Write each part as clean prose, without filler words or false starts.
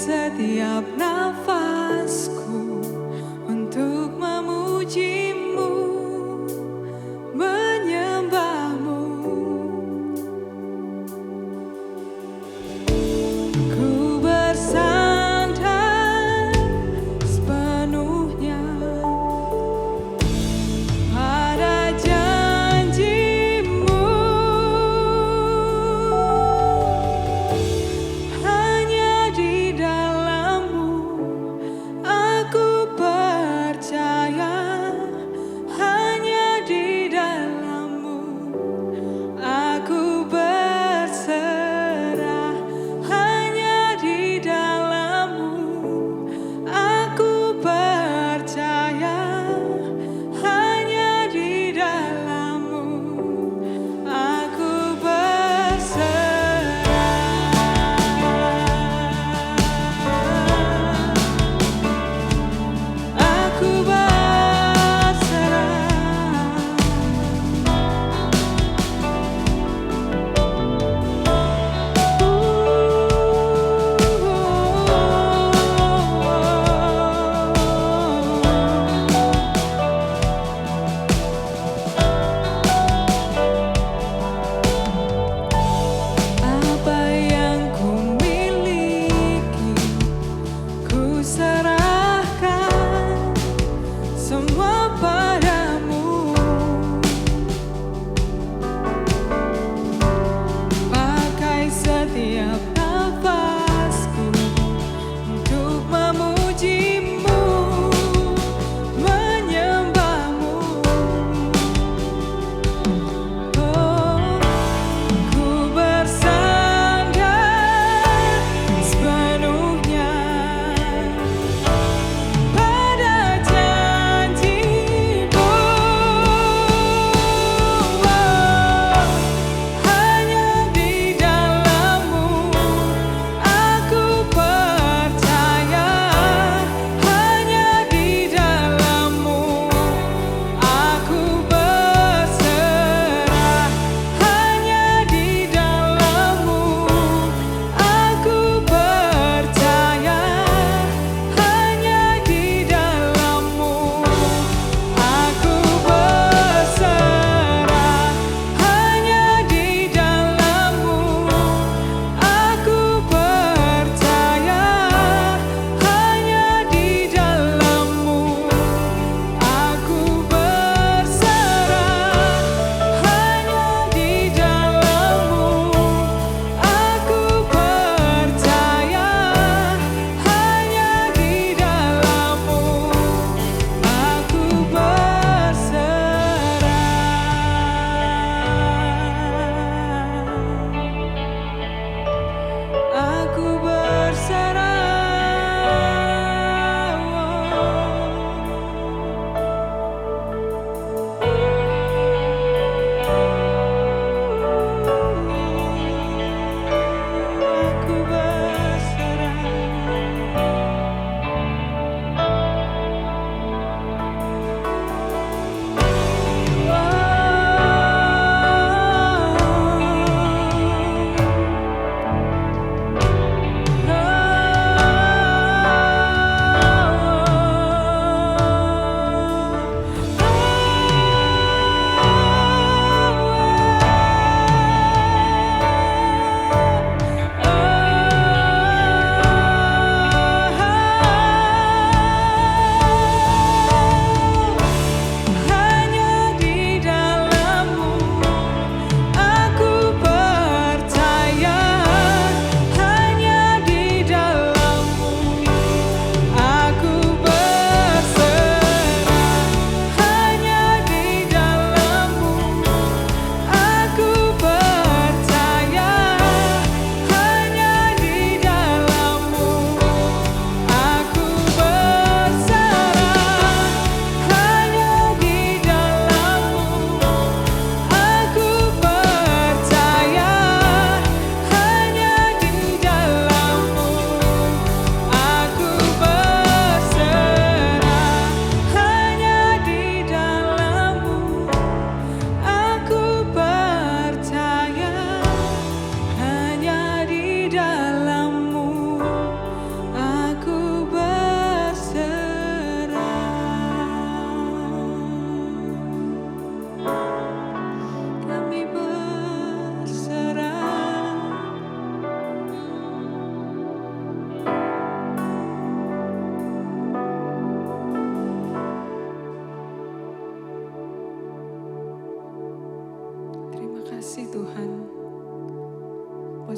setiap nafasku untuk memujimu, menyembahmu. Ku bersandar sepenuhnya pada janjimu. Hanya di dalam-Mu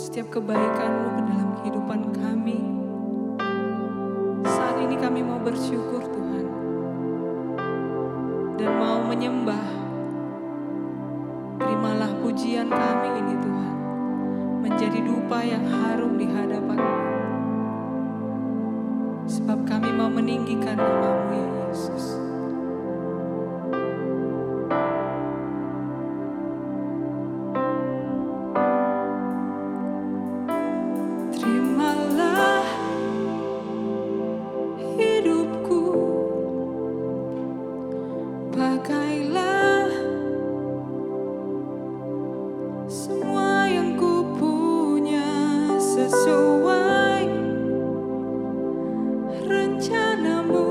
setiap kebaikan-Mu ke dalam kehidupan kami. Saat ini kami mau bersyukur Tuhan, dan mau menyembah. Terimalah pujian kami ini Tuhan, menjadi dupa yang harum di hadapan-Mu. Sebab kami mau meninggikan nama-Mu ya Yesus. Terimalah hidupku, pakailah semua yang ku punya sesuai rencana-Mu.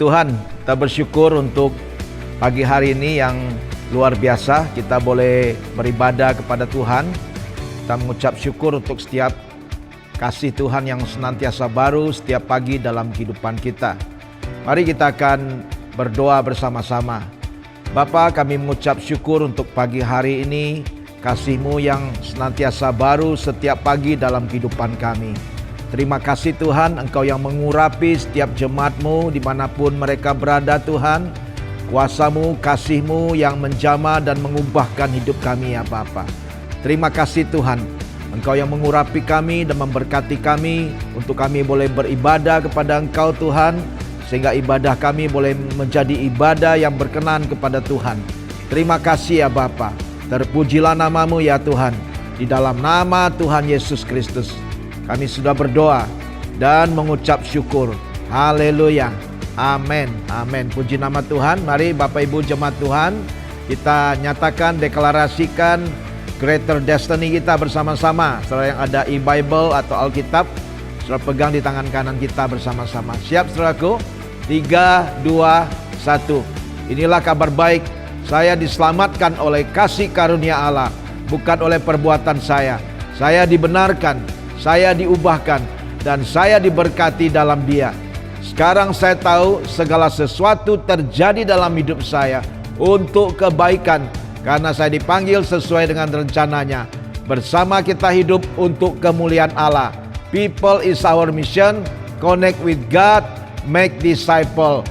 Tuhan, kita bersyukur untuk pagi hari ini yang luar biasa. Kita boleh beribadah kepada Tuhan. Kita mengucap syukur untuk setiap kasih Tuhan yang senantiasa baru setiap pagi dalam kehidupan kita. Mari kita akan berdoa bersama-sama. Bapa, kami mengucap syukur untuk pagi hari ini, kasih-Mu yang senantiasa baru setiap pagi dalam kehidupan kami. Terima kasih Tuhan, Engkau yang mengurapi setiap jemaat-Mu dimanapun mereka berada Tuhan. Kuasa-Mu, kasih-Mu yang menjamah dan mengubahkan hidup kami ya Bapa. Terima kasih Tuhan, Engkau yang mengurapi kami dan memberkati kami untuk kami boleh beribadah kepada Engkau Tuhan, sehingga ibadah kami boleh menjadi ibadah yang berkenan kepada Tuhan. Terima kasih ya Bapa. Terpujilah nama-Mu ya Tuhan. Di dalam nama Tuhan Yesus Kristus kami sudah berdoa dan mengucap syukur. Haleluya. Amin. Amin. Puji nama Tuhan. Mari Bapak Ibu jemaat Tuhan, kita nyatakan, deklarasikan greater destiny kita bersama-sama. Saudara yang ada e-Bible atau Alkitab, saudara pegang di tangan kanan kita bersama-sama. Siap saudaraku? 3, 2, 1. Inilah kabar baik. Saya diselamatkan oleh kasih karunia Allah, bukan oleh perbuatan saya. Saya dibenarkan, saya diubahkan, dan saya diberkati dalam Dia. Sekarang saya tahu segala sesuatu terjadi dalam hidup saya untuk kebaikan, karena saya dipanggil sesuai dengan rencananya. Bersama kita hidup untuk kemuliaan Allah. People is our mission. Connect with God, make disciple.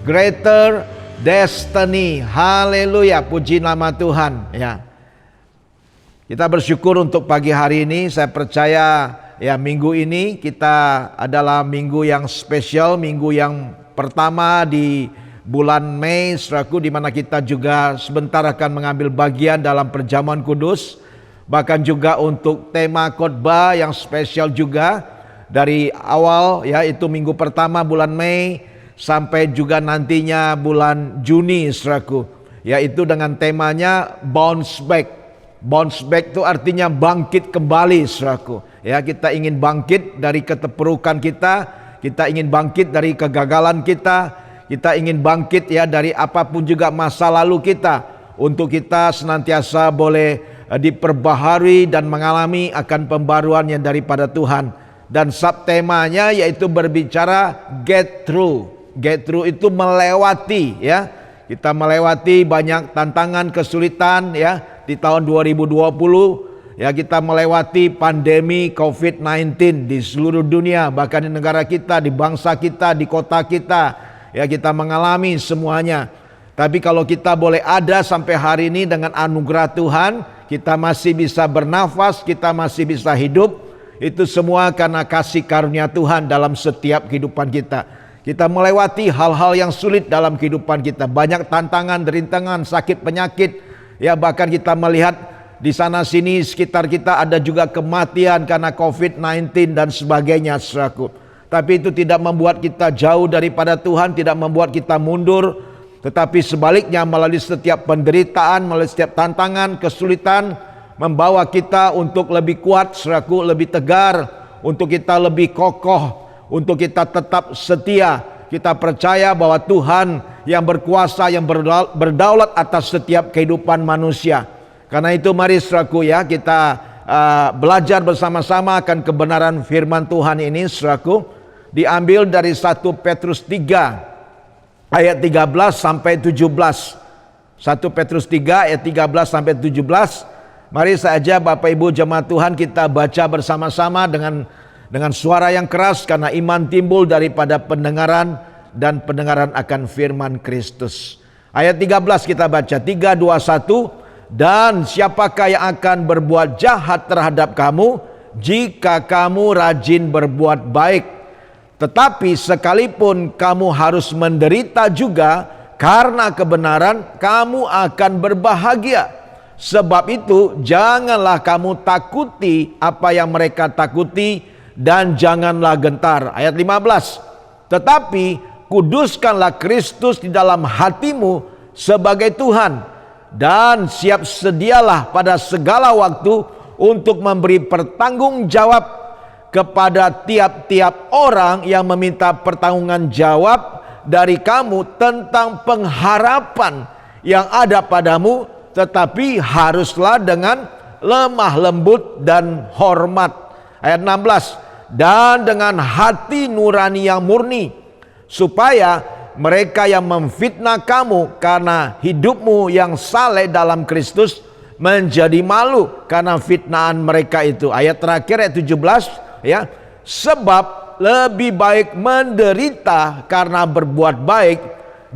Greater destiny. Haleluya. Puji nama Tuhan ya. Kita bersyukur untuk pagi hari ini. Saya percaya ya, minggu ini kita adalah minggu yang spesial, minggu yang pertama di bulan Mei, saudaraku, di mana kita juga sebentar akan mengambil bagian dalam perjamuan kudus. Bahkan juga untuk tema khotbah yang spesial juga dari awal ya, itu minggu pertama bulan Mei sampai juga nantinya bulan Juni, saudaraku, yaitu dengan temanya bounce back. Bounce back itu artinya bangkit kembali, saudaraku. Ya, kita ingin bangkit dari keterpurukan kita ingin bangkit dari kegagalan kita ingin bangkit ya dari apapun juga masa lalu kita, untuk kita senantiasa boleh diperbaharui dan mengalami akan pembaruan yang daripada Tuhan. Dan subtemanya yaitu berbicara get through. Get through itu melewati ya. Kita melewati banyak tantangan, kesulitan ya di tahun 2020 ya, kita melewati pandemi COVID-19 di seluruh dunia, bahkan di negara kita, di bangsa kita, di kota kita ya, kita mengalami semuanya. Tapi kalau kita boleh ada sampai hari ini dengan anugerah Tuhan, kita masih bisa bernafas, kita masih bisa hidup, itu semua karena kasih karunia Tuhan dalam setiap kehidupan kita. Kita melewati hal-hal yang sulit dalam kehidupan kita, banyak tantangan, rintangan, sakit, penyakit ya, bahkan kita melihat di sana sini sekitar kita ada juga kematian karena COVID-19 dan sebagainya, saudaraku. Tapi itu tidak membuat kita jauh daripada Tuhan, tidak membuat kita mundur, tetapi sebaliknya melalui setiap penderitaan, melalui setiap tantangan, kesulitan, membawa kita untuk lebih kuat, saudaraku, lebih tegar, untuk kita lebih kokoh, untuk kita tetap setia. Kita percaya bahwa Tuhan yang berkuasa, yang berdaulat atas setiap kehidupan manusia. Karena itu mari saudaraku ya, kita belajar bersama-sama akan kebenaran firman Tuhan ini, saudaraku. Diambil dari 1 Petrus 3 ayat 13 sampai 17. 1 Petrus 3 ayat 13 sampai 17. Mari saja Bapak Ibu jemaat Tuhan, kita baca bersama-sama dengan suara yang keras, karena iman timbul daripada pendengaran, dan pendengaran akan firman Kristus. Ayat 13 kita baca, 3, 2, 1. Dan siapakah yang akan berbuat jahat terhadap kamu jika kamu rajin berbuat baik? Tetapi sekalipun kamu harus menderita juga karena kebenaran, kamu akan berbahagia. Sebab itu janganlah kamu takuti apa yang mereka takuti, dan janganlah gentar. Ayat 15. Tetapi kuduskanlah Kristus di dalam hatimu sebagai Tuhan, dan siap sedialah pada segala waktu untuk memberi pertanggung jawab kepada tiap-tiap orang yang meminta pertanggungan jawab dari kamu tentang pengharapan yang ada padamu, tetapi haruslah dengan lemah lembut dan hormat. Ayat 16, dan dengan hati nurani yang murni, supaya mereka yang memfitnah kamu karena hidupmu yang saleh dalam Kristus menjadi malu karena fitnahan mereka itu. Ayat terakhir, ayat 17, ya, sebab lebih baik menderita karena berbuat baik,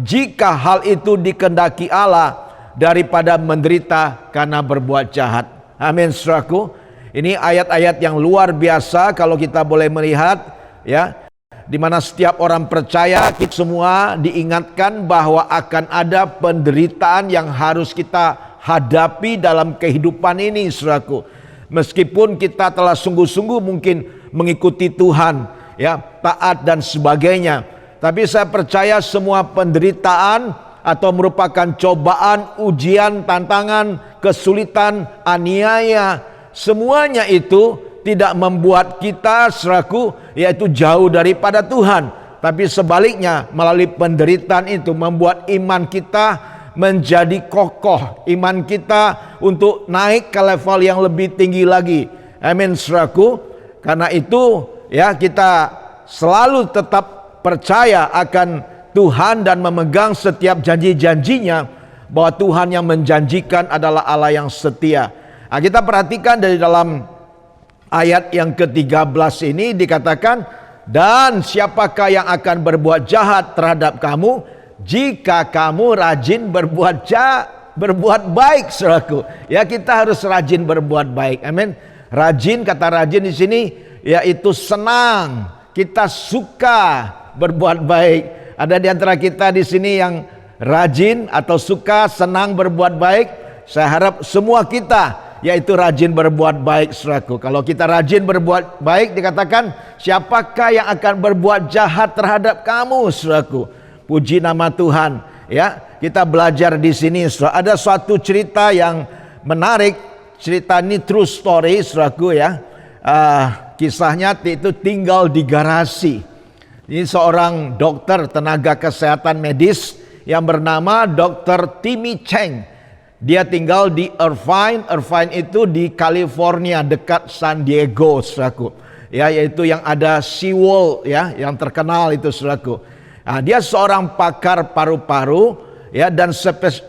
jika hal itu dikehendaki Allah, daripada menderita karena berbuat jahat. Amin, saudaraku. Ini ayat-ayat yang luar biasa kalau kita boleh melihat, ya, di mana setiap orang percaya, kita semua diingatkan bahwa akan ada penderitaan yang harus kita hadapi dalam kehidupan ini, saudaraku. Meskipun kita telah sungguh-sungguh mungkin mengikuti Tuhan, ya, taat dan sebagainya, tapi saya percaya semua penderitaan atau merupakan cobaan, ujian, tantangan, kesulitan, aniaya, semuanya itu tidak membuat kita seraku yaitu jauh daripada Tuhan, tapi sebaliknya melalui penderitaan itu membuat iman kita menjadi kokoh, iman kita untuk naik ke level yang lebih tinggi lagi. Amin, seraku. Karena itu, ya, kita selalu tetap percaya akan Tuhan dan memegang setiap janji-janjinya, bahwa Tuhan yang menjanjikan adalah Allah yang setia. Nah, kita perhatikan dari dalam ayat yang ke-13 ini dikatakan, dan siapakah yang akan berbuat jahat terhadap kamu jika kamu rajin berbuat baik, saudaraku. Ya, kita harus rajin berbuat baik. Amin. Rajin, kata rajin di sini yaitu senang. Kita suka berbuat baik. Ada di antara kita di sini yang rajin atau suka, senang berbuat baik. Saya harap semua kita yaitu rajin berbuat baik, saudaraku. Kalau kita rajin berbuat baik, dikatakan siapakah yang akan berbuat jahat terhadap kamu, saudaraku. Puji nama Tuhan. Ya, kita belajar di sini, saudara. Ada suatu cerita yang menarik. Cerita ini true story, saudaraku, ya. Kisahnya itu tinggal di garasi. Ini seorang dokter tenaga kesehatan medis yang bernama Dr. Timmy Cheng. Dia tinggal di Irvine. Irvine itu di California dekat San Diego, saudaraku. Ya, yaitu yang ada SeaWorld, ya, yang terkenal itu, saudaraku. Nah, dia seorang pakar paru-paru, ya, dan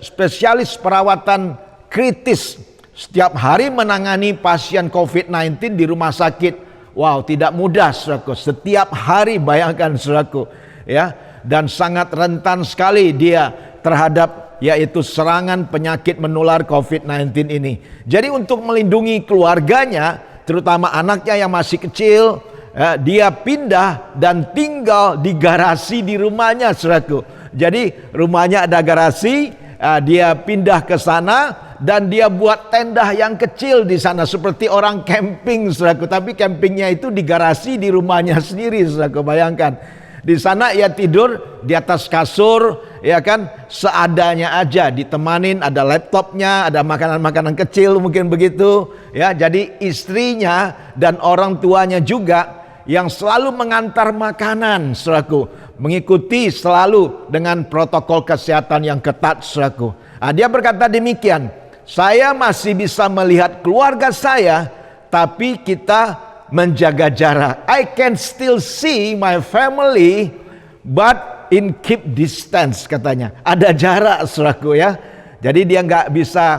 spesialis perawatan kritis. Setiap hari menangani pasien COVID-19 di rumah sakit. Wow, tidak mudah, saudaraku. Setiap hari, bayangkan, saudaraku, ya, dan sangat rentan sekali dia terhadap yaitu serangan penyakit menular COVID-19 ini. Jadi untuk melindungi keluarganya, terutama anaknya yang masih kecil, dia pindah dan tinggal di garasi di rumahnya, saudaraku. Jadi rumahnya ada garasi, dia pindah ke sana. Dan dia buat tenda yang kecil di sana seperti orang camping, saudaraku. Tapi campingnya itu di garasi di rumahnya sendiri, saudaraku. Bayangkan. Di sana ia tidur di atas kasur, ya kan, seadanya aja. Ditemanin, ada laptopnya, ada makanan-makanan kecil mungkin begitu. Ya, jadi istrinya dan orang tuanya juga yang selalu mengantar makanan, saudaraku. Mengikuti selalu dengan protokol kesehatan yang ketat, saudaraku. Nah, dia berkata demikian. Saya masih bisa melihat keluarga saya, tapi kita menjaga jarak. I can still see my family, but in keep distance, katanya. Ada jarak, saudaraku, ya. Jadi dia nggak bisa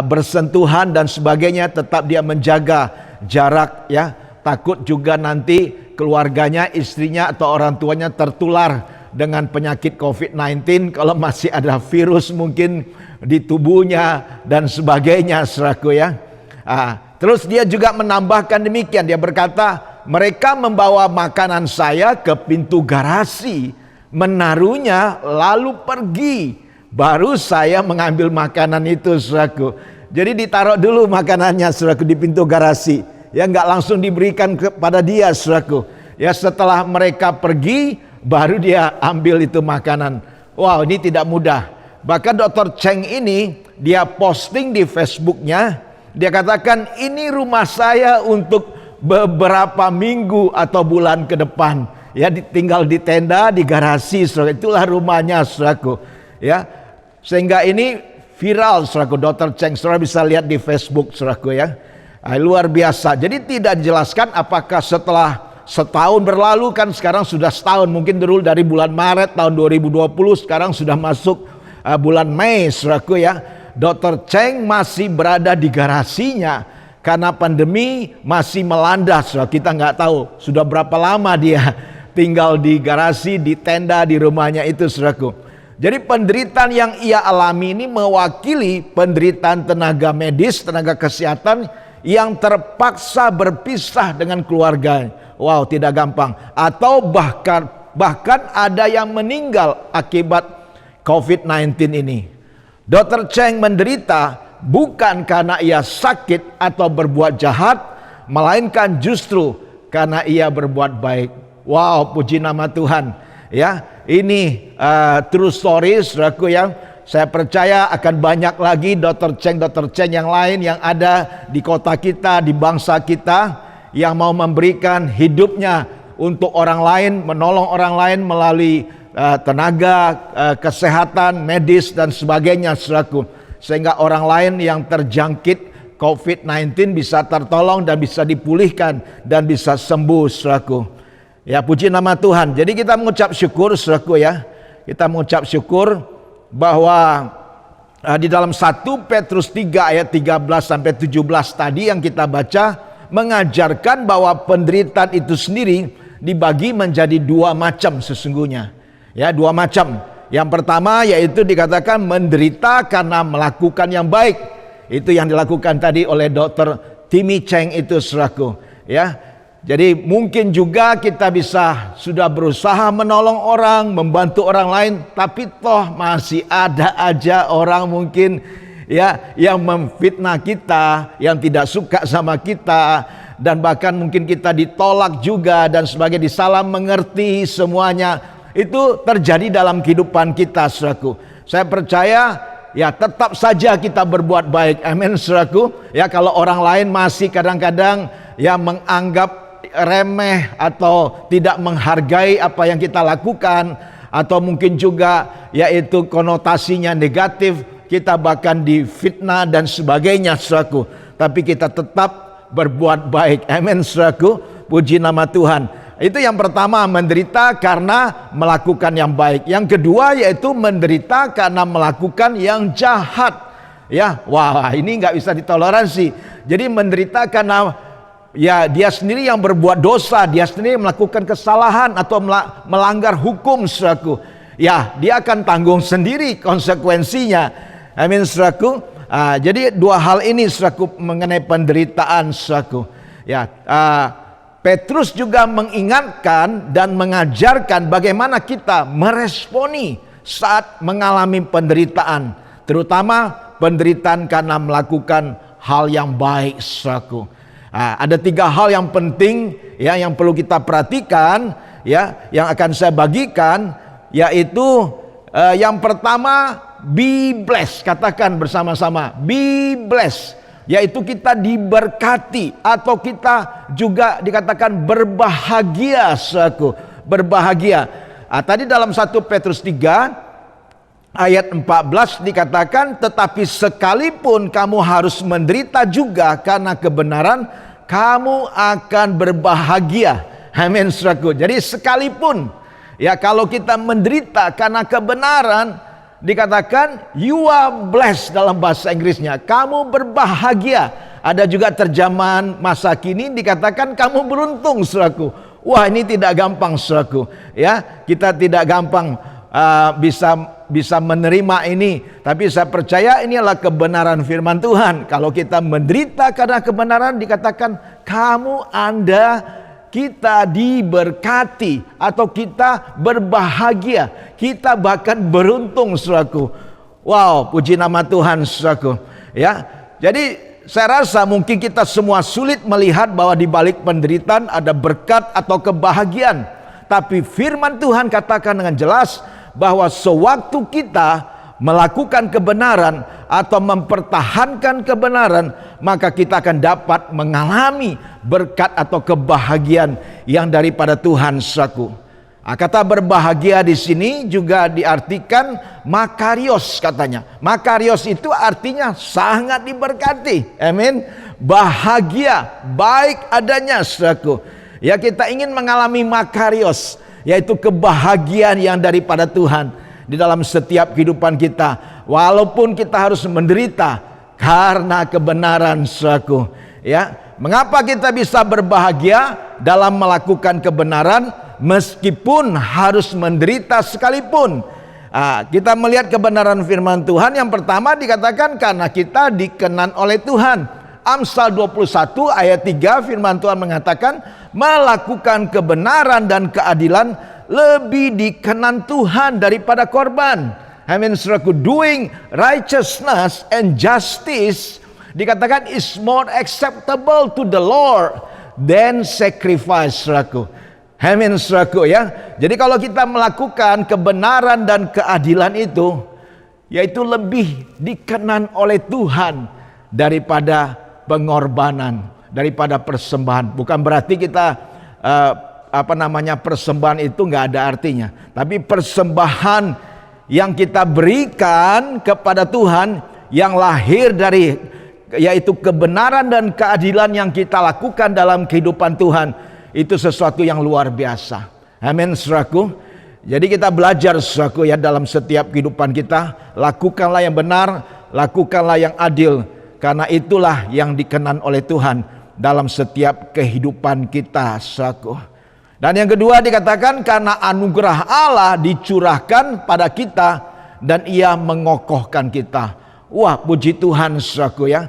bersentuhan dan sebagainya. Tetap dia menjaga jarak, ya. Takut juga nanti keluarganya, istrinya atau orang tuanya tertular dengan penyakit COVID-19 kalau masih ada virus mungkin di tubuhnya dan sebagainya, saudaraku, ya. Terus dia juga menambahkan demikian. Dia berkata, mereka membawa makanan saya ke pintu garasi, menaruhnya lalu pergi. Baru saya mengambil makanan itu, saudaraku. Jadi ditaruh dulu makanannya, saudaraku, di pintu garasi. Ya, nggak langsung diberikan kepada dia, saudaraku. Ya, setelah mereka pergi, baru dia ambil itu makanan. Wow, ini tidak mudah. Bahkan Dr. Cheng ini, dia posting di Facebooknya, dia katakan, ini rumah saya untuk beberapa minggu atau bulan ke depan. ya tinggal di tenda, di garasi, saudara. Itulah rumahnya, saudaraku. Ya, sehingga ini viral, saudaraku. Dr. Cheng, saudara bisa lihat di Facebook, saudaraku ya. Luar biasa. Jadi tidak dijelaskan apakah setelah setahun berlalu, kan sekarang sudah setahun, mungkin dulu dari bulan Maret tahun 2020, sekarang sudah masuk bulan Mei, saudaraku ya. Dr. Cheng masih berada di garasinya karena pandemi masih melanda, saudara. Kita nggak tahu sudah berapa lama dia tinggal di garasi, di tenda, di rumahnya itu, saudaraku. Jadi penderitaan yang ia alami ini mewakili penderitaan tenaga medis, tenaga kesehatan yang terpaksa berpisah dengan keluarga. Wow, tidak gampang. Atau bahkan ada yang meninggal akibat COVID-19 ini. Dr. Cheng menderita bukan karena ia sakit atau berbuat jahat, melainkan justru karena ia berbuat baik. Wow, puji nama Tuhan. Ya, ini true story, saudaraku ya. Saya percaya akan banyak lagi Dr. Cheng yang lain yang ada di kota kita, di bangsa kita, yang mau memberikan hidupnya untuk orang lain, menolong orang lain melalui tenaga kesehatan, medis dan sebagainya, saudaraku. Sehingga orang lain yang terjangkit COVID-19 bisa tertolong dan bisa dipulihkan dan bisa sembuh, saudaraku. Ya, puji nama Tuhan. Jadi kita mengucap syukur, saudaraku ya. Kita mengucap syukur bahwa di dalam 1 Petrus 3 ayat 13 sampai 17 tadi yang kita baca mengajarkan bahwa penderitaan itu sendiri dibagi menjadi dua macam sesungguhnya. Ya, dua macam. Yang pertama yaitu dikatakan menderita karena melakukan yang baik. Itu yang dilakukan tadi oleh Dr. Timmy Cheng itu, saudaraku. Ya, jadi mungkin juga kita bisa sudah berusaha menolong orang, membantu orang lain, tapi toh masih ada aja orang mungkin ya yang memfitnah kita, yang tidak suka sama kita, dan bahkan mungkin kita ditolak juga dan sebagai disalah mengerti semuanya. Itu terjadi dalam kehidupan kita, saudaraku. Saya percaya ya tetap saja kita berbuat baik. Amin, saudaraku. Ya, kalau orang lain masih kadang-kadang ya menganggap remeh atau tidak menghargai apa yang kita lakukan, atau mungkin juga yaitu konotasinya negatif, kita bahkan difitnah dan sebagainya, saudaraku. Tapi kita tetap berbuat baik. Amin, saudaraku. Puji nama Tuhan. Itu yang pertama, menderita karena melakukan yang baik. Yang kedua yaitu menderita karena melakukan yang jahat. Ya, wah, ini nggak bisa ditoleransi. Jadi menderita karena ya dia sendiri yang berbuat dosa, dia sendiri melakukan kesalahan atau melanggar hukum, saudaraku. Ya, dia akan tanggung sendiri konsekuensinya. Amin, saudaraku. Jadi dua hal ini, saudaraku, mengenai penderitaan, saudaraku. Ya, Petrus juga mengingatkan dan mengajarkan bagaimana kita meresponi saat mengalami penderitaan, terutama penderitaan karena melakukan hal yang baik, saudaraku. Ada tiga hal yang penting ya yang perlu kita perhatikan ya, yang akan saya bagikan, yaitu yang pertama, be blessed. Katakan bersama-sama, be blessed. Yaitu kita diberkati, atau kita juga dikatakan berbahagia, saudaraku. Berbahagia. Tadi dalam 1 Petrus 3 ayat 14 dikatakan, tetapi sekalipun kamu harus menderita juga karena kebenaran, kamu akan berbahagia. Amin, saudaraku. Jadi sekalipun ya kalau kita menderita karena kebenaran, dikatakan you are blessed dalam bahasa Inggrisnya, kamu berbahagia. Ada juga terjemahan masa kini dikatakan kamu beruntung, saudaraku. Wah, ini tidak gampang, saudaraku. Ya, kita tidak gampang bisa menerima ini, tapi saya percaya ini adalah kebenaran firman Tuhan. Kalau kita menderita karena kebenaran, dikatakan kita diberkati atau kita berbahagia, kita bahkan beruntung, saudaraku. Wow, puji nama Tuhan, saudaraku. Ya, jadi saya rasa mungkin kita semua sulit melihat bahwa di balik penderitaan ada berkat atau kebahagiaan. Tapi firman Tuhan katakan dengan jelas bahwa sewaktu kita melakukan kebenaran atau mempertahankan kebenaran, maka kita akan dapat mengalami berkat atau kebahagiaan yang daripada Tuhan, saudaraku. Kata berbahagia di sini juga diartikan makarios katanya. Makarios itu artinya sangat diberkati. Amin. Bahagia, baik adanya, saudaraku. Ya, kita ingin mengalami makarios, yaitu kebahagiaan yang daripada Tuhan di dalam setiap kehidupan kita. Walaupun kita harus menderita karena kebenaran, saudaraku. Ya, mengapa kita bisa berbahagia dalam melakukan kebenaran meskipun harus menderita sekalipun? Kita melihat kebenaran firman Tuhan. Yang pertama dikatakan karena kita dikenan oleh Tuhan. Amsal 21 ayat 3 firman Tuhan mengatakan melakukan kebenaran dan keadilan lebih dikenan Tuhan daripada korban. Amin, saudaraku. Doing righteousness and justice dikatakan is more acceptable to the Lord than sacrifice, saudaraku. Amin, saudaraku, ya. Jadi kalau kita melakukan kebenaran dan keadilan itu, yaitu lebih dikenan oleh Tuhan daripada pengorbanan, daripada persembahan. Bukan berarti kita persembahan itu nggak ada artinya. Tapi persembahan yang kita berikan kepada Tuhan yang lahir dari, yaitu kebenaran dan keadilan yang kita lakukan dalam kehidupan Tuhan, itu sesuatu yang luar biasa. Amin, saudaraku. Jadi kita belajar, saudaraku, ya, dalam setiap kehidupan kita, lakukanlah yang benar, lakukanlah yang adil, karena itulah yang dikenan oleh Tuhan dalam setiap kehidupan kita, saudaraku. Dan yang kedua dikatakan karena anugerah Allah dicurahkan pada kita dan Ia mengokohkan kita. Wah, puji Tuhan, saudaraku, ya.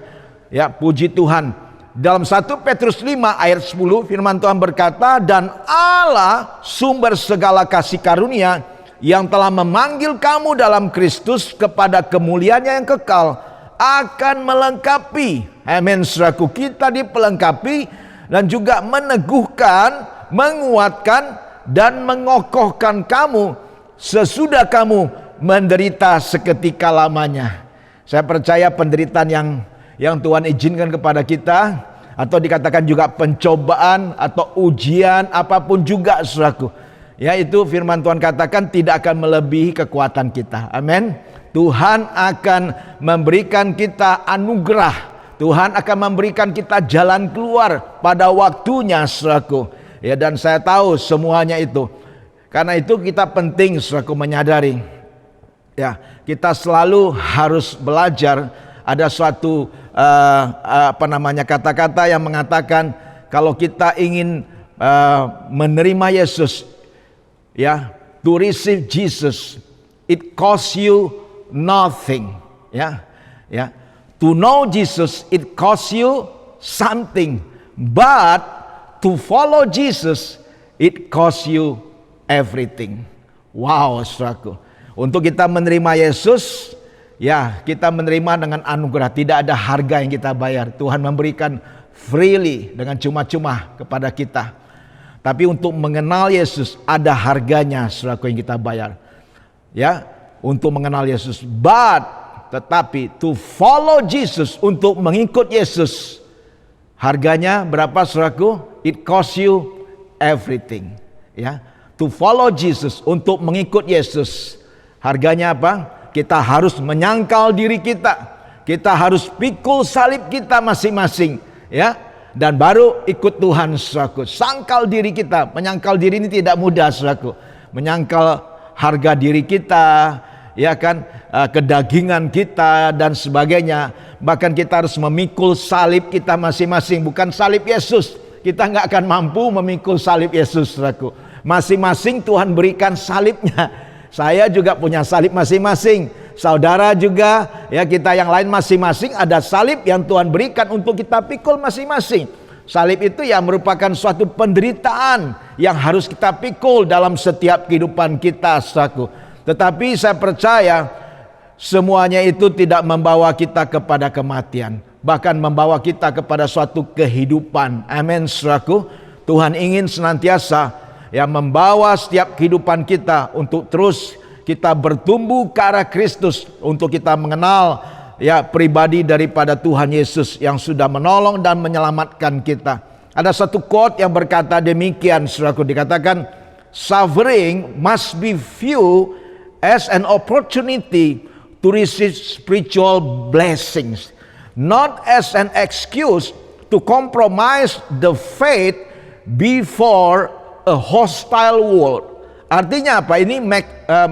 Ya, puji Tuhan. Dalam 1 Petrus 5 ayat 10 firman Tuhan berkata, dan Allah sumber segala kasih karunia yang telah memanggil kamu dalam Kristus kepada kemuliaannya yang kekal akan melengkapi. Amin, saudaraku. Kita dipelengkapi dan juga meneguhkan, menguatkan dan mengokohkan kamu sesudah kamu menderita seketika lamanya. Saya percaya penderitaan yang Tuhan izinkan kepada kita, atau dikatakan juga pencobaan atau ujian apapun juga, saudaraku, ya, itu firman Tuhan katakan tidak akan melebihi kekuatan kita. Amin. Tuhan akan memberikan kita anugerah. Tuhan akan memberikan kita jalan keluar pada waktunya, saudaraku. Ya, dan saya tahu semuanya itu. Karena itu kita penting, saudaraku, menyadari, ya, kita selalu harus belajar. Ada suatu kata-kata yang mengatakan kalau kita ingin menerima Yesus, ya, to receive Jesus, it costs you nothing, ya. To know Jesus, it costs you something, but to follow Jesus, it costs you everything. Wow, saudaraku. Untuk kita menerima Yesus, ya, kita menerima dengan anugerah, tidak ada harga yang kita bayar. Tuhan memberikan freely, dengan cuma-cuma kepada kita. Tapi untuk mengenal Yesus ada harganya, saudaraku, yang kita bayar. Ya, untuk mengenal Yesus. Tetapi to follow Jesus, untuk mengikut Yesus, harganya berapa, saudaraku? It costs you everything. Ya, to follow Jesus, untuk mengikut Yesus, harganya apa? Kita harus menyangkal diri kita. Kita harus pikul salib kita masing-masing, ya. Dan baru ikut Tuhan, saudaraku. Sangkal diri kita. Menyangkal diri ini tidak mudah, saudaraku. Menyangkal harga diri kita, ya kan, kedagingan kita dan sebagainya. Bahkan kita harus memikul salib kita masing-masing, bukan salib Yesus. Kita nggak akan mampu memikul salib Yesus, saudaraku. Masing-masing Tuhan berikan salibnya. Saya juga punya salib masing-masing. Saudara juga, ya, kita yang lain masing-masing ada salib yang Tuhan berikan untuk kita pikul masing-masing. Salib itu ya merupakan suatu penderitaan yang harus kita pikul dalam setiap kehidupan kita, saudaraku. Tetapi saya percaya semuanya itu tidak membawa kita kepada kematian, bahkan membawa kita kepada suatu kehidupan. Amin, saudaraku. Tuhan ingin senantiasa, ya, membawa setiap kehidupan kita untuk terus kita bertumbuh ke arah Kristus, untuk kita mengenal, ya, pribadi daripada Tuhan Yesus yang sudah menolong dan menyelamatkan kita. Ada satu quote yang berkata demikian, saudaraku, dikatakan suffering must be viewed as an opportunity to receive spiritual blessings, not as an excuse to compromise the faith before a hostile world. Artinya apa? Ini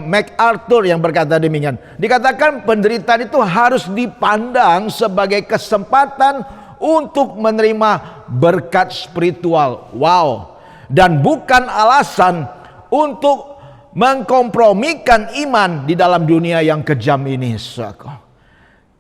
MacArthur yang berkata demikian. Dikatakan penderitaan itu harus dipandang sebagai kesempatan untuk menerima berkat spiritual. Wow. Dan bukan alasan untuk mengkompromikan iman di dalam dunia yang kejam ini, saudaraku.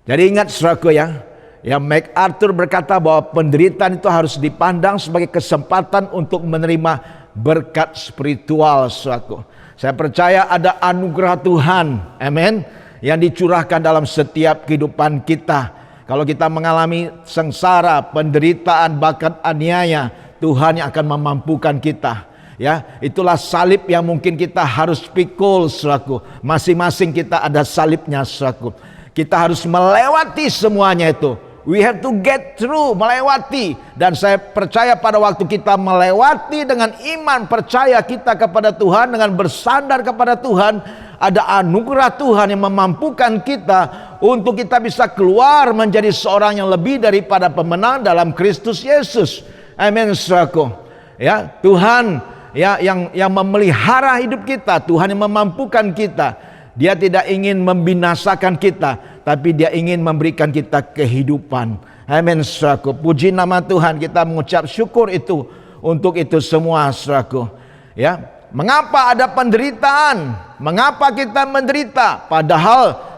Jadi ingat, saudaraku, ya MacArthur berkata bahwa penderitaan itu harus dipandang sebagai kesempatan untuk menerima berkat spiritual, saudaraku. Saya percaya ada anugerah Tuhan, amin, yang dicurahkan dalam setiap kehidupan kita. Kalau kita mengalami sengsara, penderitaan, bahkan aniaya, Tuhan yang akan memampukan kita. Ya, itulah salib yang mungkin kita harus pikul, saudaraku. Masing-masing kita ada salibnya, saudaraku. Kita harus melewati semuanya itu. We have to get through, melewati. Dan saya percaya pada waktu kita melewati dengan iman, percaya kita kepada Tuhan, dengan bersandar kepada Tuhan, ada anugerah Tuhan yang memampukan kita untuk kita bisa keluar menjadi seorang yang lebih daripada pemenang dalam Kristus Yesus. Amin, saudaraku. Ya, Tuhan yang memelihara hidup kita, Tuhan yang memampukan kita. Dia tidak ingin membinasakan kita, tapi Dia ingin memberikan kita kehidupan. Amin, saudaraku. Puji nama Tuhan, kita mengucap syukur itu untuk itu semua, saudaraku. Ya, mengapa ada penderitaan? Mengapa kita menderita? Padahal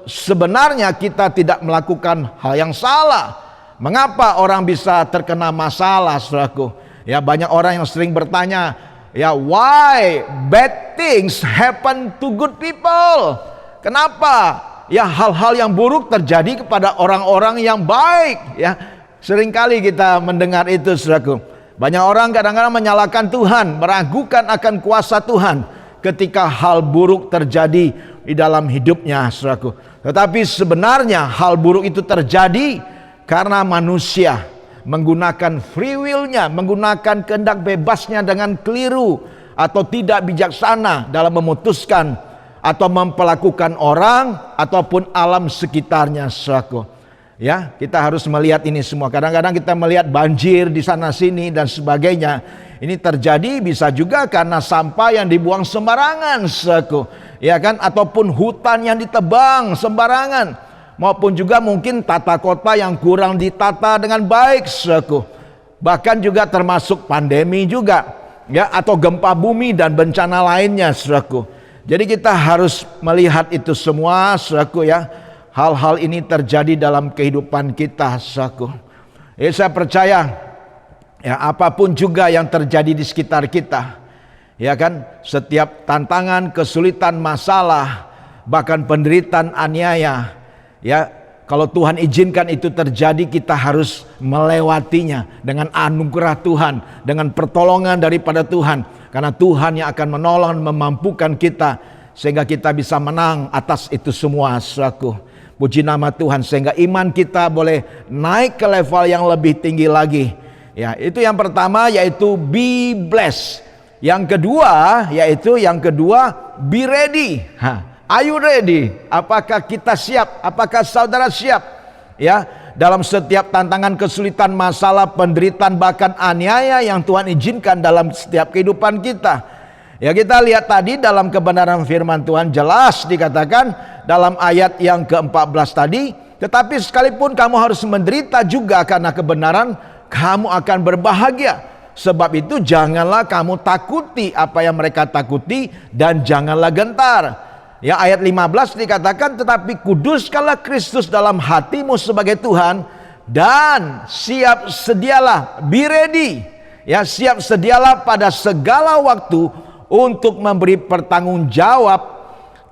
sebenarnya kita tidak melakukan hal yang salah. Mengapa orang bisa terkena masalah, saudaraku? Ya, banyak orang yang sering bertanya, ya, why bad things happen to good people? Kenapa ya hal-hal yang buruk terjadi kepada orang-orang yang baik? Ya, seringkali kita mendengar itu, saudaraku. Banyak orang kadang-kadang menyalahkan Tuhan, meragukan akan kuasa Tuhan ketika hal buruk terjadi di dalam hidupnya, saudaraku. Tetapi sebenarnya hal buruk itu terjadi karena manusia menggunakan free will-nya, menggunakan kehendak bebasnya dengan keliru atau tidak bijaksana dalam memutuskan atau memperlakukan orang ataupun alam sekitarnya, saudaraku. Ya, kita harus melihat ini semua. Kadang-kadang kita melihat banjir di sana sini dan sebagainya. Ini terjadi bisa juga karena sampah yang dibuang sembarangan, saudaraku. Ya kan, ataupun hutan yang ditebang sembarangan. Maupun juga mungkin tata kota yang kurang ditata dengan baik, saudaraku. Bahkan juga termasuk pandemi juga, ya, atau gempa bumi dan bencana lainnya, saudaraku. Jadi kita harus melihat itu semua, saudaraku, ya. Hal-hal ini terjadi dalam kehidupan kita, saudaraku. Saya percaya, ya, apapun juga yang terjadi di sekitar kita, ya kan, setiap tantangan, kesulitan, masalah, bahkan penderitaan, aniaya, ya, kalau Tuhan izinkan itu terjadi, kita harus melewatinya dengan anugerah Tuhan, dengan pertolongan daripada Tuhan. Karena Tuhan yang akan menolong, memampukan kita sehingga kita bisa menang atas itu semua, saudaraku. Puji nama Tuhan, sehingga iman kita boleh naik ke level yang lebih tinggi lagi. Ya, itu yang pertama, yaitu be blessed. Yang kedua, be ready. Are you ready? Apakah kita siap? Apakah saudara siap? Ya, dalam setiap tantangan, kesulitan, masalah, penderitaan, bahkan aniaya yang Tuhan izinkan dalam setiap kehidupan kita. Ya, kita lihat tadi dalam kebenaran firman Tuhan jelas dikatakan dalam ayat yang ke-14 tadi, tetapi sekalipun kamu harus menderita juga karena kebenaran, kamu akan berbahagia. Sebab itu janganlah kamu takuti apa yang mereka takuti, dan janganlah gentar. Ya, ayat 15 dikatakan, tetapi kuduskanlah Kristus dalam hatimu sebagai Tuhan, dan siap sedialah, be ready. Ya, siap sedialah pada segala waktu untuk memberi pertanggungjawab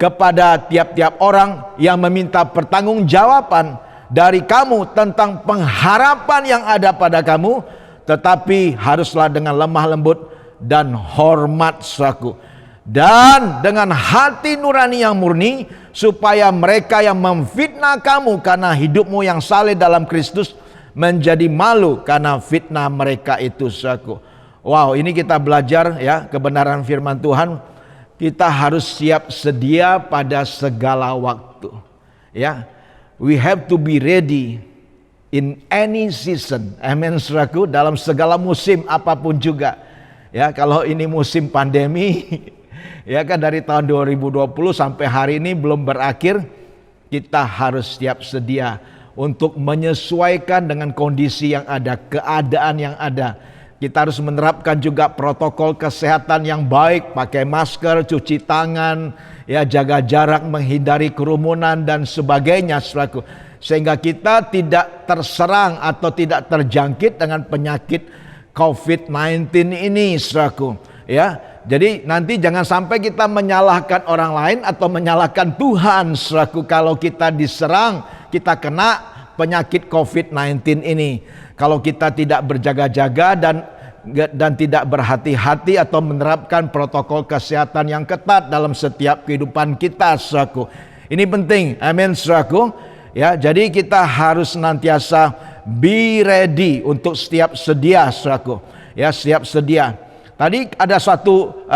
kepada tiap-tiap orang yang meminta pertanggungjawaban dari kamu tentang pengharapan yang ada pada kamu, tetapi haruslah dengan lemah lembut dan hormat, saudaraku, dan dengan hati nurani yang murni, supaya mereka yang memfitnah kamu karena hidupmu yang saleh dalam Kristus menjadi malu karena fitnah mereka itu, saudaraku. Wow, ini kita belajar ya kebenaran firman Tuhan. Kita harus siap sedia pada segala waktu. Ya, we have to be ready in any season. Amen, saudaraku, dalam segala musim apapun juga. Ya, kalau ini musim pandemi, ya kan dari tahun 2020 sampai hari ini belum berakhir, kita harus siap sedia untuk menyesuaikan dengan kondisi yang ada, keadaan yang ada. Kita harus menerapkan juga protokol kesehatan yang baik, pakai masker, cuci tangan, ya, jaga jarak, menghindari kerumunan dan sebagainya, saudaraku. Sehingga kita tidak terserang atau tidak terjangkit dengan penyakit COVID-19 ini, saudaraku. Ya, jadi nanti jangan sampai kita menyalahkan orang lain atau menyalahkan Tuhan, saudaraku, kalau kita diserang, kita kena penyakit COVID-19 ini. Kalau kita tidak berjaga-jaga dan tidak berhati-hati atau menerapkan protokol kesehatan yang ketat dalam setiap kehidupan kita, saudaraku. Ini penting, amin, saudaraku. Ya, jadi kita harus senantiasa be ready untuk siap sedia, saudaraku. Ya, siap sedia. Tadi ada suatu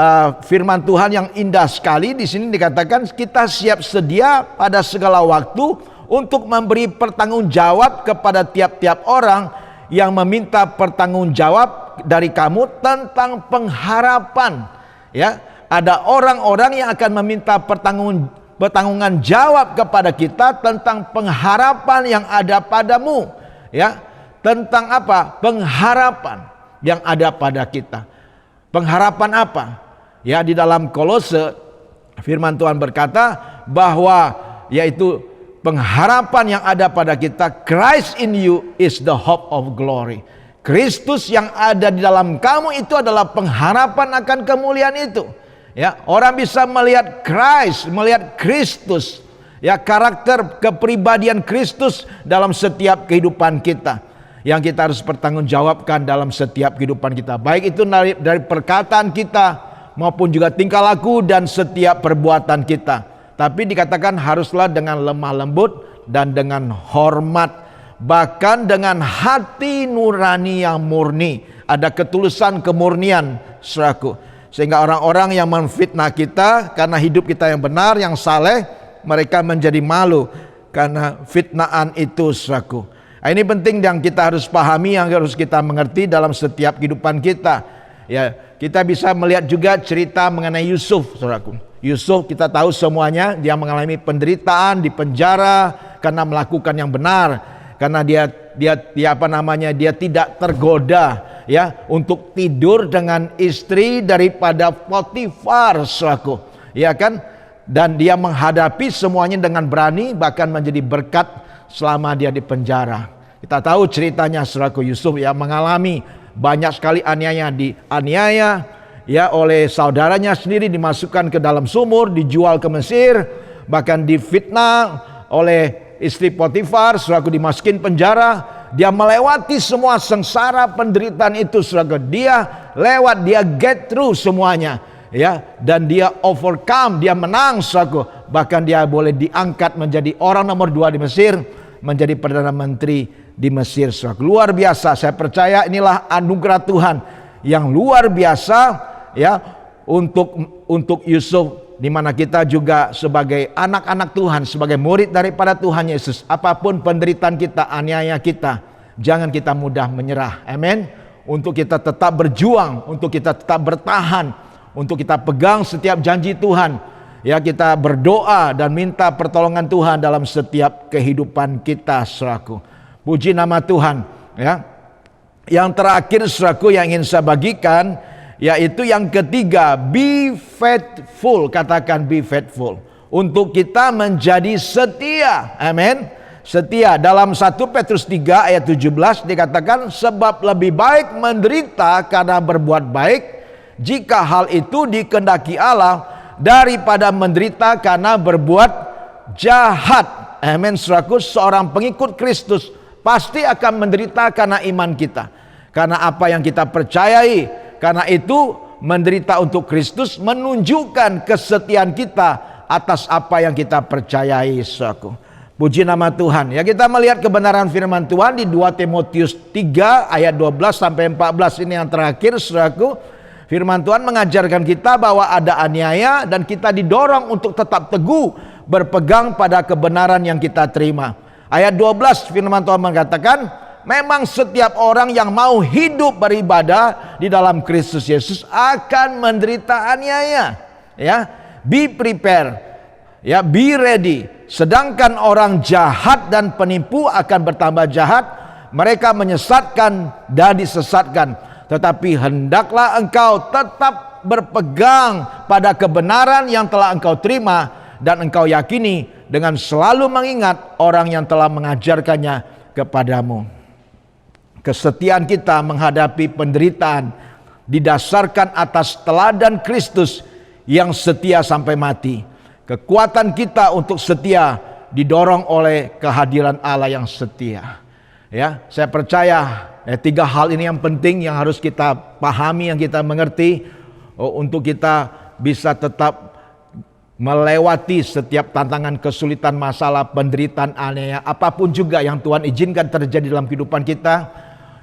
firman Tuhan yang indah sekali. Di sini dikatakan kita siap sedia pada segala waktu untuk memberi pertanggungjawab kepada tiap-tiap orang yang meminta pertanggungjawab dari kamu tentang pengharapan. Ya, ada orang-orang yang akan meminta pertanggungan jawab kepada kita tentang pengharapan yang ada padamu. Ya, tentang apa? Pengharapan yang ada pada kita. Pengharapan apa? Ya, di dalam Kolose firman Tuhan berkata bahwa yaitu pengharapan yang ada pada kita, Christ in you is the hope of glory. Kristus yang ada di dalam kamu itu adalah pengharapan akan kemuliaan itu. Ya, orang bisa melihat Christ, melihat Kristus, ya, karakter kepribadian Kristus dalam setiap kehidupan kita, yang kita harus pertanggungjawabkan dalam setiap kehidupan kita, baik itu dari perkataan kita maupun juga tingkah laku dan setiap perbuatan kita. Tapi dikatakan haruslah dengan lemah lembut dan dengan hormat, bahkan dengan hati nurani yang murni. Ada ketulusan, kemurnian, saudaraku. Sehingga orang-orang yang memfitnah kita karena hidup kita yang benar, yang saleh, mereka menjadi malu karena fitnaan itu, saudaraku. Nah, ini penting yang kita harus pahami, yang harus kita mengerti dalam setiap kehidupan kita. Ya, kita bisa melihat juga cerita mengenai Yusuf, saudaraku. Yusuf, kita tahu semuanya, dia mengalami penderitaan di penjara karena melakukan yang benar, karena dia tidak tergoda, ya, untuk tidur dengan istri daripada Potifar, saudaraku. Ya kan? Dan dia menghadapi semuanya dengan berani, bahkan menjadi berkat selama dia di penjara. Kita tahu ceritanya, saudaraku. Yusuf yang mengalami banyak sekali aniaya ya oleh saudaranya sendiri, dimasukkan ke dalam sumur, dijual ke Mesir, bahkan difitnah oleh istri Potifar, saudaraku, dimasukin penjara. Dia melewati semua sengsara penderitaan itu, saudaraku. Dia lewat, dia get through semuanya, ya, dan dia overcome, dia menang, saudaraku. Bahkan dia boleh diangkat menjadi orang nomor 2 di Mesir, menjadi Perdana Menteri di Mesir, saudaraku. Luar biasa. Saya percaya inilah anugerah Tuhan yang luar biasa, ya, untuk Yusuf, di mana kita juga sebagai anak-anak Tuhan, sebagai murid daripada Tuhan Yesus, apapun penderitaan kita, aniaya kita, jangan kita mudah menyerah. Amin. Untuk kita tetap berjuang, untuk kita tetap bertahan, untuk kita pegang setiap janji Tuhan. Ya, kita berdoa dan minta pertolongan Tuhan dalam setiap kehidupan kita, saudaraku. Puji nama Tuhan, ya. Yang terakhir, saudaraku, yang ingin saya bagikan, yaitu yang ketiga, be faithful. Katakan be faithful. Untuk kita menjadi setia. Amin. Setia. Dalam 1 Petrus 3 ayat 17 dikatakan, sebab lebih baik menderita karena berbuat baik, jika hal itu dikehendaki Allah, daripada menderita karena berbuat jahat. Amin, saudaraku. Seorang pengikut Kristus pasti akan menderita karena iman kita, karena apa yang kita percayai. Karena itu menderita untuk Kristus menunjukkan kesetiaan kita atas apa yang kita percayai, saudaraku. Puji nama Tuhan. Ya, kita melihat kebenaran firman Tuhan di 2 Timotius 3 ayat 12 sampai 14 ini yang terakhir, Saudaraku. Firman Tuhan mengajarkan kita bahwa ada aniaya dan kita didorong untuk tetap teguh berpegang pada kebenaran yang kita terima. Ayat 12 firman Tuhan mengatakan, memang setiap orang yang mau hidup beribadah di dalam Kristus Yesus akan menderita aniaya. Ya, be prepared. Ya, be ready. Sedangkan orang jahat dan penipu akan bertambah jahat, mereka menyesatkan dan disesatkan. Tetapi hendaklah engkau tetap berpegang pada kebenaran yang telah engkau terima dan engkau yakini, dengan selalu mengingat orang yang telah mengajarkannya kepadamu. Kesetiaan kita menghadapi penderitaan didasarkan atas teladan Kristus yang setia sampai mati. Kekuatan kita untuk setia didorong oleh kehadiran Allah yang setia. Ya, saya percaya tiga hal ini yang penting yang harus kita pahami, yang kita mengerti untuk kita bisa tetap melewati setiap tantangan, kesulitan, masalah, penderitaan, aniaya, apapun juga yang Tuhan izinkan terjadi dalam kehidupan kita,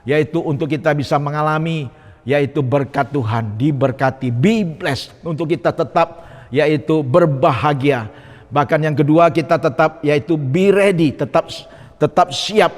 yaitu untuk kita bisa mengalami yaitu berkat Tuhan, diberkati, be blessed, untuk kita tetap yaitu berbahagia. Bahkan yang kedua, kita tetap yaitu be ready, tetap siap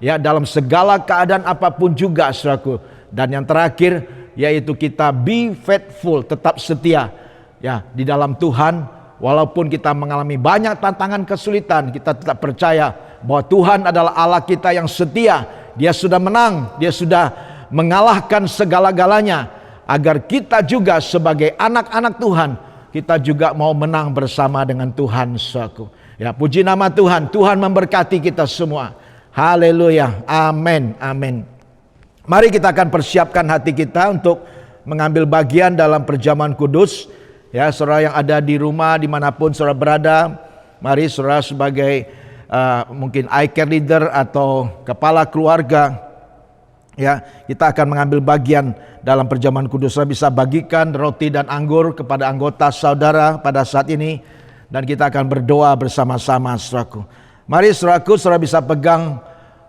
ya dalam segala keadaan apapun juga, Saudaraku. Dan yang terakhir yaitu kita be faithful, tetap setia ya di dalam Tuhan. Walaupun kita mengalami banyak tantangan, kesulitan, kita tetap percaya bahwa Tuhan adalah Allah kita yang setia. Dia sudah menang, Dia sudah mengalahkan segala-galanya, agar kita juga sebagai anak-anak Tuhan, kita juga mau menang bersama dengan Tuhan, saudaraku. Ya, puji nama Tuhan. Tuhan memberkati kita semua. Haleluya. Amin. Amin. Mari kita akan persiapkan hati kita untuk mengambil bagian dalam perjamuan kudus. Ya, saudara yang ada di rumah, dimanapun saudara berada, mari saudara sebagai mungkin I care leader atau kepala keluarga, ya, kita akan mengambil bagian dalam perjamuan kudus. Saudara bisa bagikan roti dan anggur kepada anggota saudara pada saat ini, dan kita akan berdoa bersama-sama, saudaraku. Mari saudaraku, saudara bisa pegang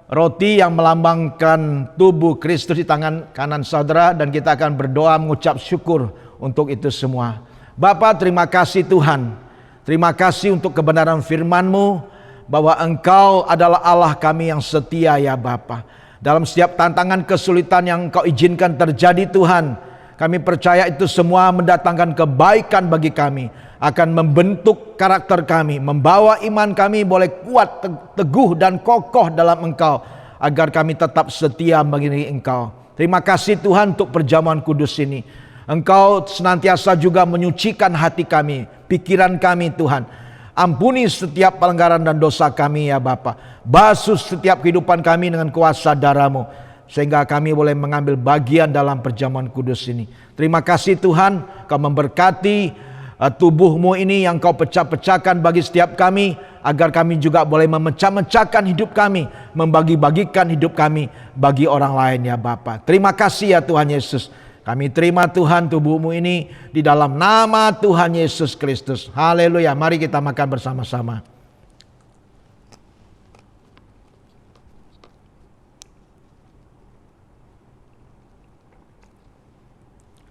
roti yang melambangkan tubuh Kristus di tangan kanan saudara, dan kita akan berdoa mengucap syukur untuk itu semua. Bapa, terima kasih Tuhan. Terima kasih untuk kebenaran firman-Mu, bahwa Engkau adalah Allah kami yang setia, ya Bapa. Dalam setiap tantangan, kesulitan yang Engkau izinkan terjadi, Tuhan, kami percaya itu semua mendatangkan kebaikan bagi kami, akan membentuk karakter kami, membawa iman kami boleh kuat, teguh dan kokoh dalam Engkau, agar kami tetap setia mengiringi Engkau. Terima kasih Tuhan untuk perjamuan kudus ini. Engkau senantiasa juga menyucikan hati kami, pikiran kami, Tuhan. Ampuni setiap pelanggaran dan dosa kami, ya Bapa. Basuh setiap kehidupan kami dengan kuasa darah-Mu, sehingga kami boleh mengambil bagian dalam perjamuan kudus ini. Terima kasih Tuhan, Kau memberkati tubuh-Mu ini yang Kau pecah-pecahkan bagi setiap kami, agar kami juga boleh memecah-mecahkan hidup kami, membagi-bagikan hidup kami bagi orang lain, ya Bapa. Terima kasih ya Tuhan Yesus. Kami terima Tuhan tubuh-Mu ini di dalam nama Tuhan Yesus Kristus. Haleluya. Mari kita makan bersama-sama.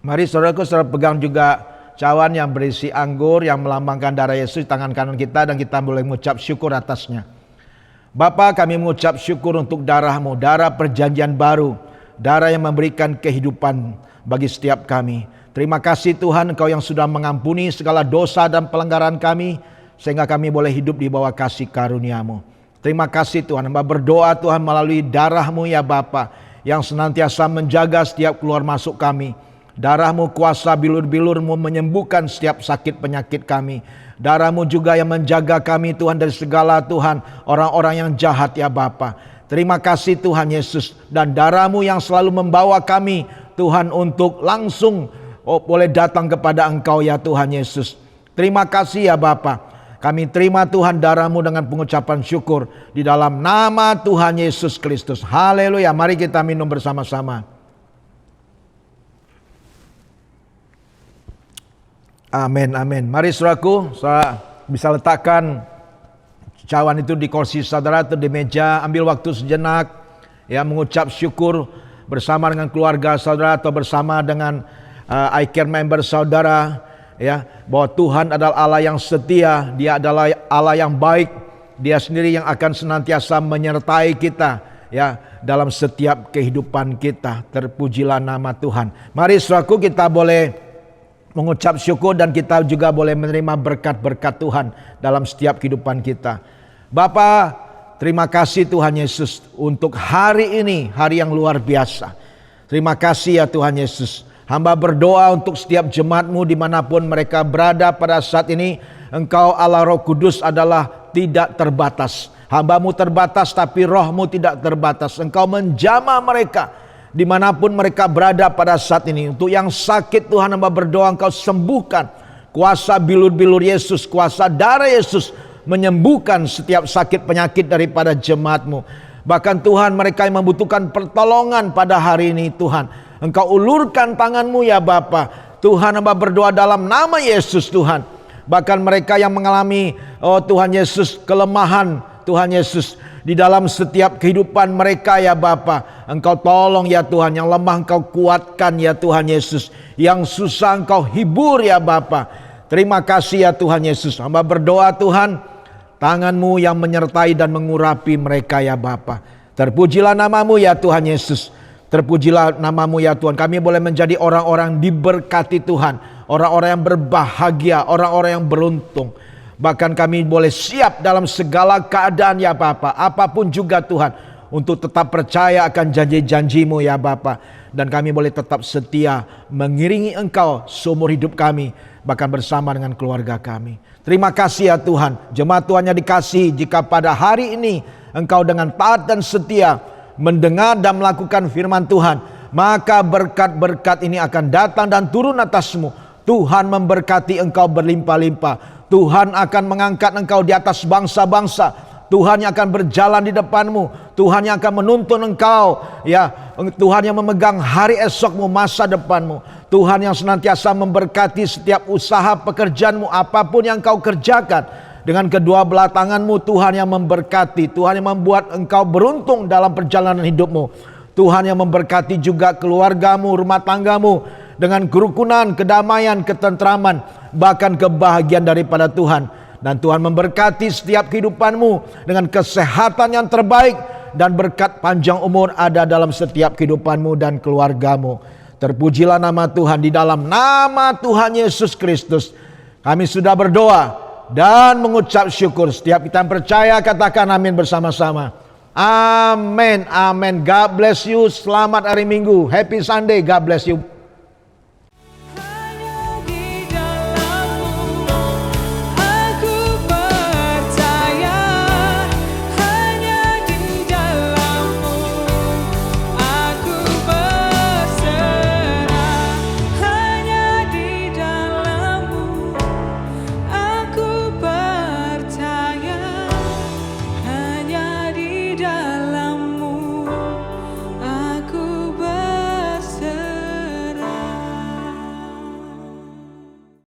Mari saudaraku, saudara pegang juga cawan yang berisi anggur yang melambangkan darah Yesus di tangan kanan kita, dan kita boleh mengucap syukur atasnya. Bapa, kami mengucap syukur untuk darah-Mu, darah perjanjian baru, darah yang memberikan kehidupan bagi setiap kami. Terima kasih Tuhan, Engkau yang sudah mengampuni segala dosa dan pelanggaran kami, sehingga kami boleh hidup di bawah kasih karunia-Mu. Terima kasih Tuhan. Hamba berdoa Tuhan melalui darah-Mu, ya Bapa, yang senantiasa menjaga setiap keluar masuk kami. Darah-Mu, kuasa bilur-bilur-Mu menyembuhkan setiap sakit penyakit kami. Darah-Mu juga yang menjaga kami Tuhan dari segala Tuhan orang-orang yang jahat, ya Bapa. Terima kasih Tuhan Yesus, dan darah-Mu yang selalu membawa kami Tuhan untuk langsung boleh datang kepada Engkau, ya Tuhan Yesus. Terima kasih ya Bapa. Kami terima Tuhan darah-Mu dengan pengucapan syukur di dalam nama Tuhan Yesus Kristus. Haleluya. Mari kita minum bersama-sama. Amin, amin. Mari saudaraku, saudara bisa letakkan cawan itu di kursi saudara atau di meja, ambil waktu sejenak ya mengucap syukur bersama dengan keluarga saudara atau bersama dengan I Care member saudara ya, bahwa Tuhan adalah Allah yang setia, Dia adalah Allah yang baik, Dia sendiri yang akan senantiasa menyertai kita ya dalam setiap kehidupan kita. Terpujilah nama Tuhan. Mari saudaraku, kita boleh mengucap syukur dan kita juga boleh menerima berkat-berkat Tuhan dalam setiap kehidupan kita. Bapa, terima kasih Tuhan Yesus untuk hari ini, hari yang luar biasa. Terima kasih ya Tuhan Yesus. Hamba berdoa untuk setiap jemaat-Mu dimanapun mereka berada pada saat ini. Engkau Allah Roh Kudus adalah tidak terbatas. Hamba-Mu terbatas tapi Roh-Mu tidak terbatas. Engkau menjamah mereka dimanapun mereka berada pada saat ini. Untuk yang sakit Tuhan, hamba berdoa Engkau sembuhkan. Kuasa bilur-bilur Yesus, kuasa darah Yesus menyembuhkan setiap sakit penyakit daripada jemaat-Mu. Bahkan Tuhan, mereka yang membutuhkan pertolongan pada hari ini Tuhan, Engkau ulurkan tangan-Mu ya Bapa. Tuhan, hamba berdoa dalam nama Yesus Tuhan. Bahkan mereka yang mengalami Tuhan Yesus kelemahan Tuhan Yesus di dalam setiap kehidupan mereka ya Bapa, Engkau tolong ya Tuhan. Yang lemah Engkau kuatkan ya Tuhan Yesus. Yang susah Engkau hibur ya Bapa. Terima kasih ya Tuhan Yesus. Hamba berdoa Tuhan, tangan-Mu yang menyertai dan mengurapi mereka ya Bapa. Terpujilah nama-Mu ya Tuhan Yesus. Terpujilah nama-Mu ya Tuhan. Kami boleh menjadi orang-orang diberkati Tuhan, orang-orang yang berbahagia, orang-orang yang beruntung. Bahkan kami boleh siap dalam segala keadaan ya Bapa, apapun juga Tuhan, untuk tetap percaya akan janji-janji-Mu ya Bapa. Dan kami boleh tetap setia mengiringi Engkau seumur hidup kami, bahkan bersama dengan keluarga kami. Terima kasih ya Tuhan. Jemaat Tuhan yang dikasihi, jika pada hari ini Engkau dengan taat dan setia mendengar dan melakukan firman Tuhan, maka berkat-berkat ini akan datang dan turun atasmu. Tuhan memberkati engkau berlimpah-limpah. Tuhan akan mengangkat engkau di atas bangsa-bangsa. Tuhan yang akan berjalan di depanmu. Tuhan yang akan menuntun engkau ya. Tuhan yang memegang hari esokmu, masa depanmu. Tuhan yang senantiasa memberkati setiap usaha pekerjaanmu, apapun yang kau kerjakan. Dengan kedua belah tanganmu Tuhan yang memberkati. Tuhan yang membuat engkau beruntung dalam perjalanan hidupmu. Tuhan yang memberkati juga keluargamu, rumah tanggamu, dengan kerukunan, kedamaian, ketentraman, bahkan kebahagiaan daripada Tuhan. Dan Tuhan memberkati setiap kehidupanmu dengan kesehatan yang terbaik, dan berkat panjang umur ada dalam setiap kehidupanmu dan keluargamu. Terpujilah nama Tuhan. Di dalam nama Tuhan Yesus Kristus kami sudah berdoa dan mengucap syukur. Setiap kita yang percaya katakan amin bersama-sama. Amin, amin. God bless you. Selamat hari Minggu. Happy Sunday. God bless you.